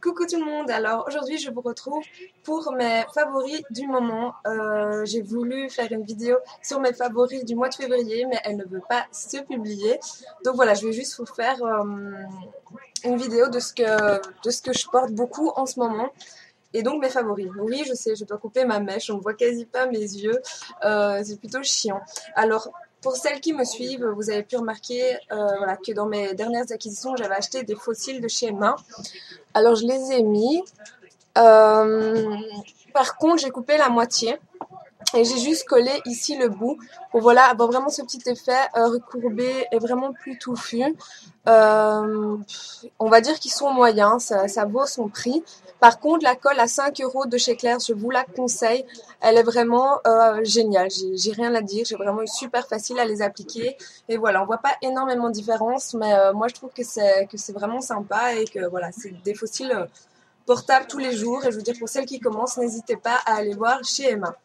Coucou tout le monde, alors aujourd'hui je vous retrouve pour mes favoris du moment. J'ai voulu faire une vidéo sur mes favoris du mois de février mais elle ne veut pas se publier. Donc voilà, je vais juste vous faire une vidéo de ce que je porte beaucoup en ce moment. Et donc mes favoris. Oui, je sais, je dois couper ma mèche, on ne voit quasi pas mes yeux, c'est plutôt chiant. Alors, pour celles qui me suivent, vous avez pu remarquer voilà, que dans mes dernières acquisitions, j'avais acheté des fossiles de chez Emma. Alors je les ai mis. Euh, Par contre, j'ai coupé la moitié et j'ai juste collé ici le bout pour voilà avoir vraiment ce petit effet recourbé et vraiment plus touffu. On va dire qu'ils sont moyens, ça vaut son prix. Par contre, la colle à 5 € de chez Claire's, je vous la conseille. Elle est vraiment géniale. J'ai rien à dire. J'ai vraiment eu super facile à les appliquer. Et voilà, on voit pas énormément de différence, mais moi je trouve que c'est vraiment sympa et que voilà, c'est des fossiles portables tous les jours. Et je veux dire, pour celles qui commencent, n'hésitez pas à aller voir chez Emma.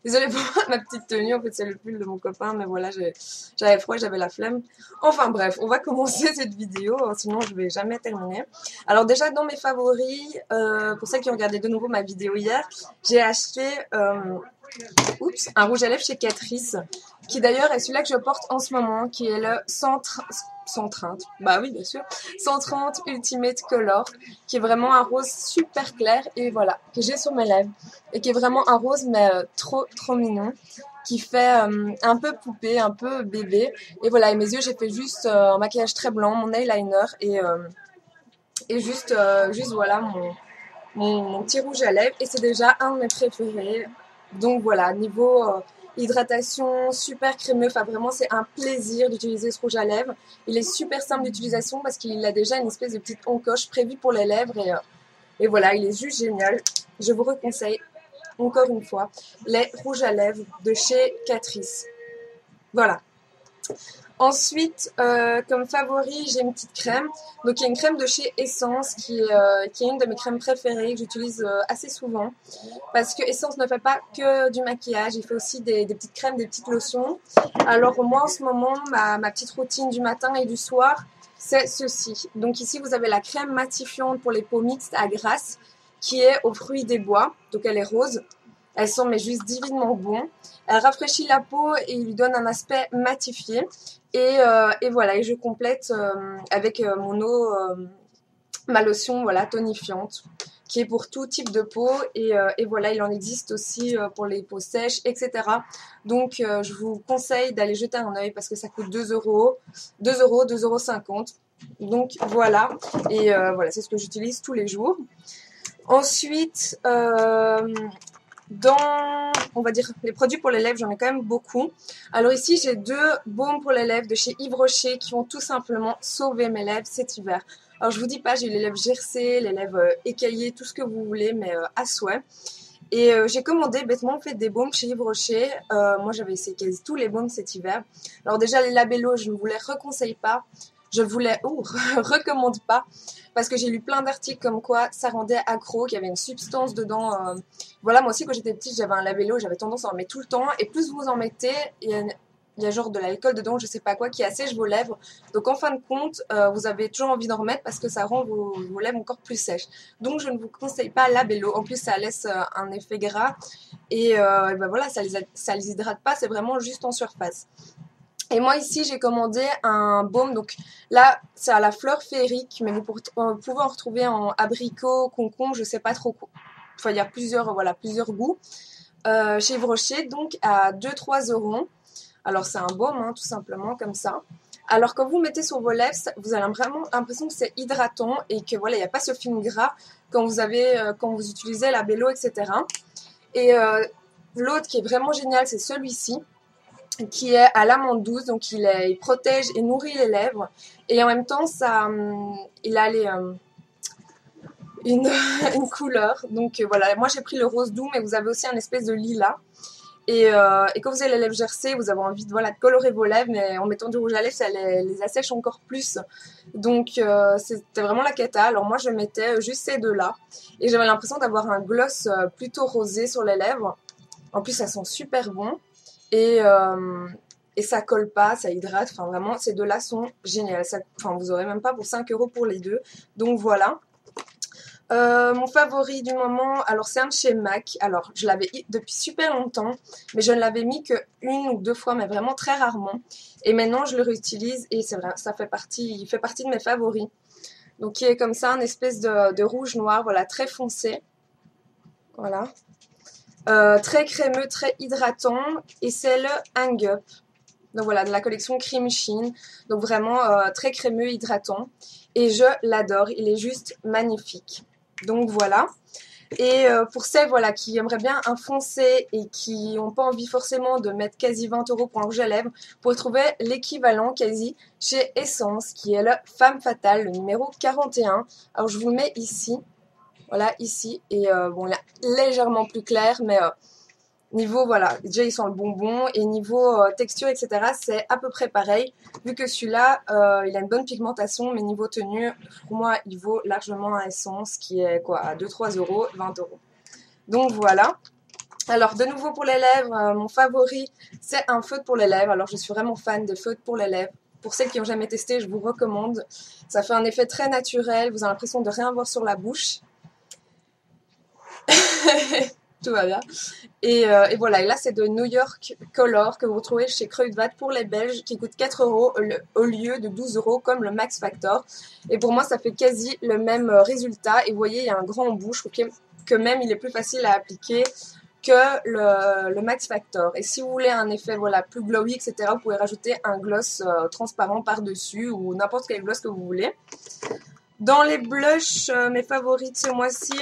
Désolée pour ma petite tenue, en fait c'est le pull de mon copain, mais voilà, j'avais froid, j'avais la flemme. Enfin bref, on va commencer cette vidéo, sinon je vais jamais terminer. Alors déjà dans mes favoris, pour celles qui ont regardé de nouveau ma vidéo hier, j'ai acheté un rouge à lèvres chez Catrice, qui d'ailleurs est celui-là que je porte en ce moment, qui est le 130, bah oui bien sûr, 130 Ultimate Color, qui est vraiment un rose super clair et voilà, que j'ai sur mes lèvres et qui est vraiment un rose mais trop trop mignon, qui fait un peu poupée, un peu bébé et voilà, et mes yeux j'ai fait juste un maquillage très blanc, mon eyeliner et juste voilà mon petit rouge à lèvres et c'est déjà un de mes préférés. Donc voilà, niveau hydratation, super crémeux, enfin vraiment c'est un plaisir d'utiliser ce rouge à lèvres. Il est super simple d'utilisation parce qu'il a déjà une espèce de petite encoche prévue pour les lèvres et voilà, il est juste génial. Je vous reconseille encore une fois les rouges à lèvres de chez Catrice. Voilà. Ensuite, comme favori, j'ai une petite crème. Donc, il y a une crème de chez Essence qui est une de mes crèmes préférées que j'utilise assez souvent. Parce que Essence ne fait pas que du maquillage, il fait aussi des petites crèmes, des petites lotions. Alors, moi, en ce moment, ma petite routine du matin et du soir, c'est ceci. Donc, ici, vous avez la crème matifiante pour les peaux mixtes à grasse qui est aux fruits des bois. Donc, elle est rose. Elles sont mais juste divinement bon. Elle rafraîchit la peau et lui donne un aspect matifié. Et voilà, et je complète avec mon eau, ma lotion voilà, tonifiante, qui est pour tout type de peau. Et voilà, il en existe aussi pour les peaux sèches, etc. Donc je vous conseille d'aller jeter un œil parce que ça coûte 2 €, 2 €, 2,50 €. Donc voilà, et voilà, c'est ce que j'utilise tous les jours. Ensuite, dans, on va dire, les produits pour les lèvres, j'en ai quand même beaucoup. Alors ici, j'ai 2 baumes pour les lèvres de chez Yves Rocher qui ont tout simplement sauvé mes lèvres cet hiver. Alors je vous dis pas, j'ai eu les lèvres gercées, les lèvres écaillées, tout ce que vous voulez, mais à souhait. Et j'ai commandé bêtement en fait des baumes chez Yves Rocher. Moi j'avais essayé quasi tous les baumes cet hiver. Alors déjà les labellos, je ne vous les reconseille pas. Je vous les recommande pas parce que j'ai lu plein d'articles comme quoi ça rendait accro, qu'il y avait une substance dedans. Voilà, moi aussi quand j'étais petite j'avais un labello, j'avais tendance à en mettre tout le temps et plus vous en mettez, il y a genre de l'alcool dedans, je sais pas quoi, qui assèche vos lèvres. Donc en fin de compte, vous avez toujours envie d'en remettre parce que ça rend vos lèvres encore plus sèches. Donc je ne vous conseille pas labello. En plus ça laisse un effet gras et ben voilà, ça les hydrate pas, c'est vraiment juste en surface. Et moi ici j'ai commandé un baume, donc là c'est à la fleur féerique, mais vous pouvez en retrouver en abricot, concombre, je sais pas trop quoi. Enfin il y a plusieurs goûts chez Yves Rocher, donc à 2-3 €. Alors c'est un baume tout simplement comme ça. Alors quand vous mettez sur vos lèvres, vous avez vraiment l'impression que c'est hydratant et que voilà il n'y a pas ce film gras quand vous utilisez la Bello, etc. Et l'autre qui est vraiment génial c'est celui-ci qui est à l'amande douce, donc il protège et nourrit les lèvres et en même temps il a une, une couleur. Donc voilà, moi j'ai pris le rose doux, mais vous avez aussi un espèce de lilas. Et quand vous avez les lèvres gercées, vous avez envie de colorer vos lèvres, mais en mettant du rouge à lèvres, ça les assèche encore plus. Donc c'était vraiment la cata. Alors moi je mettais juste ces deux-là et j'avais l'impression d'avoir un gloss plutôt rosé sur les lèvres. En plus ça sent super bon. Et, euh, et ça colle pas, ça hydrate. Enfin, vraiment, ces deux-là sont géniales. Enfin, vous aurez même pas pour 5 € pour les deux. Donc voilà. Mon favori du moment, alors c'est un de chez MAC. Alors je l'avais depuis super longtemps, mais je ne l'avais mis que une ou deux fois, mais vraiment très rarement. Et maintenant je le réutilise et c'est vrai, il fait partie de mes favoris. Donc il est comme ça, une espèce de rouge noir, voilà, très foncé. Voilà. Très crémeux, très hydratant. Et c'est le Hang Up. Donc voilà, de la collection Cream Sheen. Donc vraiment très crémeux, hydratant. Et je l'adore, il est juste magnifique. Donc voilà. Et pour celles voilà, qui aimeraient bien un foncé et qui n'ont pas envie forcément de mettre quasi 20 € pour un rouge à lèvres, vous pouvez trouver l'équivalent quasi chez Essence, qui est le Femme Fatale, le numéro 41. Alors je vous le mets ici. Voilà, ici. Et bon, il est légèrement plus clair, mais niveau, voilà, déjà il sent le bonbon. Et niveau texture, etc., c'est à peu près pareil. Vu que celui-là, il a une bonne pigmentation, mais niveau tenue, pour moi, il vaut largement un Essence qui est quoi, à 2-3 €, 20 €. Donc voilà. Alors, de nouveau pour les lèvres, mon favori, c'est un feutre pour les lèvres. Alors, je suis vraiment fan de feutres pour les lèvres. Pour celles qui n'ont jamais testé, je vous recommande. Ça fait un effet très naturel. Vous avez l'impression de rien voir sur la bouche. Tout va bien. Et voilà, et là c'est de New York Color que vous trouvez chez Kruidvat pour les Belges qui coûte 4 € au lieu de 12 € comme le Max Factor. Et pour moi ça fait quasi le même résultat. Et vous voyez, il y a un grand embout, je trouve que même il est plus facile à appliquer que le Max Factor. Et si vous voulez un effet voilà, plus glowy, etc., vous pouvez rajouter un gloss transparent par-dessus ou n'importe quel gloss que vous voulez. Dans les blushs, mes favoris de ce mois-ci,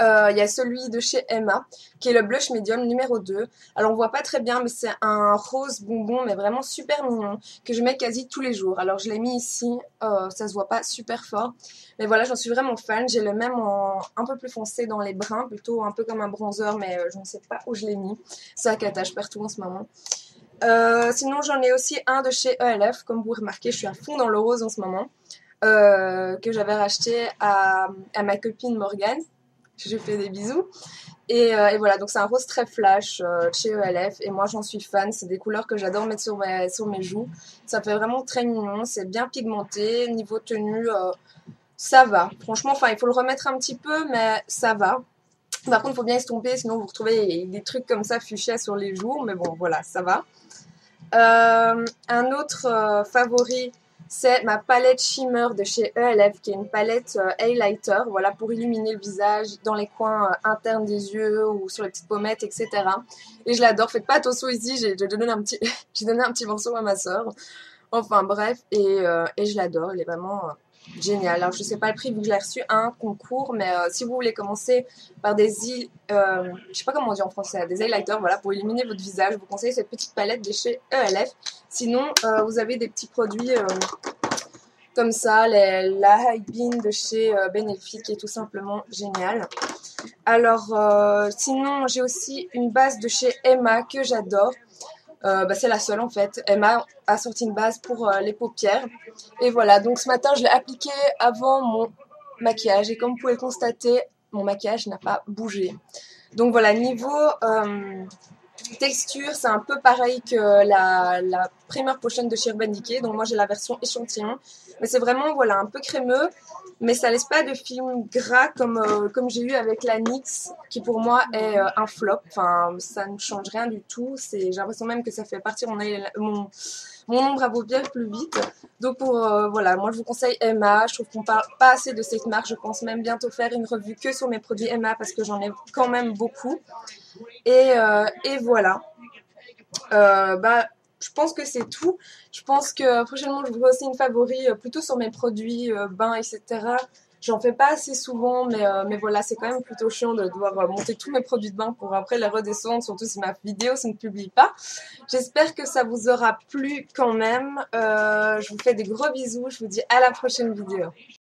il y a celui de chez Emma, qui est le blush medium numéro 2. Alors on voit pas très bien, mais c'est un rose bonbon, mais vraiment super mignon, que je mets quasi tous les jours. Alors je l'ai mis ici, ça se voit pas super fort. Mais voilà, j'en suis vraiment fan. J'ai le même un peu plus foncé dans les bruns, plutôt un peu comme un bronzer, mais je ne sais pas où je l'ai mis. C'est ça qui attache partout en ce moment. Sinon j'en ai aussi un de chez ELF, comme vous remarquez, je suis à fond dans le rose en ce moment. Que j'avais racheté à ma copine Morgane. Je fais des bisous. Et voilà, donc c'est un rose très flash chez ELF. Et moi, j'en suis fan. C'est des couleurs que j'adore mettre sur mes joues. Ça fait vraiment très mignon. C'est bien pigmenté. Niveau tenue, ça va. Franchement, enfin, il faut le remettre un petit peu, mais ça va. Par contre, il faut bien estomper, sinon vous retrouvez des trucs comme ça fuchsia sur les joues. Mais bon, voilà, ça va. Un autre favori, c'est ma palette Shimmer de chez ELF, qui est une palette highlighter, voilà, pour illuminer le visage dans les coins internes des yeux ou sur les petites pommettes, etc. Et je l'adore. Faites pas attention ici, j'ai donné un petit, j'ai donné un petit morceau à ma soeur. Enfin bref, et je l'adore. Il est vraiment génial. Alors je sais pas le prix vu que je l'ai reçu à un concours, mais si vous voulez commencer par je sais pas comment on dit en français, des highlighters, voilà, pour illuminer votre visage, je vous conseille cette petite palette de chez ELF. Sinon, vous avez des petits produits comme ça, la High Beam de chez Benefit qui est tout simplement génial. Alors, sinon, j'ai aussi une base de chez Emma que j'adore. C'est la seule en fait. Emma a sorti une base pour les paupières. Et voilà, donc ce matin je l'ai appliquée avant mon maquillage. Et comme vous pouvez le constater, mon maquillage n'a pas bougé. Donc voilà, niveau texture, c'est un peu pareil que la Primer Potion de chez Urban Decay. Donc moi j'ai la version échantillon. Mais c'est vraiment voilà, un peu crémeux. Mais ça laisse pas de film gras comme j'ai eu avec la NYX, qui pour moi est un flop. Enfin, ça ne change rien du tout. J'ai l'impression même que ça fait partir mon ombre à paupières plus vite. Donc voilà, moi je vous conseille Emma. Je trouve qu'on parle pas assez de cette marque. Je pense même bientôt faire une revue que sur mes produits Emma parce que j'en ai quand même beaucoup. Et voilà. Je pense que c'est tout. Je pense que prochainement, je vous ferai aussi une favori plutôt sur mes produits bains, etc. J'en fais pas assez souvent, mais voilà, c'est quand même plutôt chiant de devoir monter tous mes produits de bain pour après les redescendre, surtout si ma vidéo se ne publie pas. J'espère que ça vous aura plu quand même. Je vous fais des gros bisous. Je vous dis à la prochaine vidéo.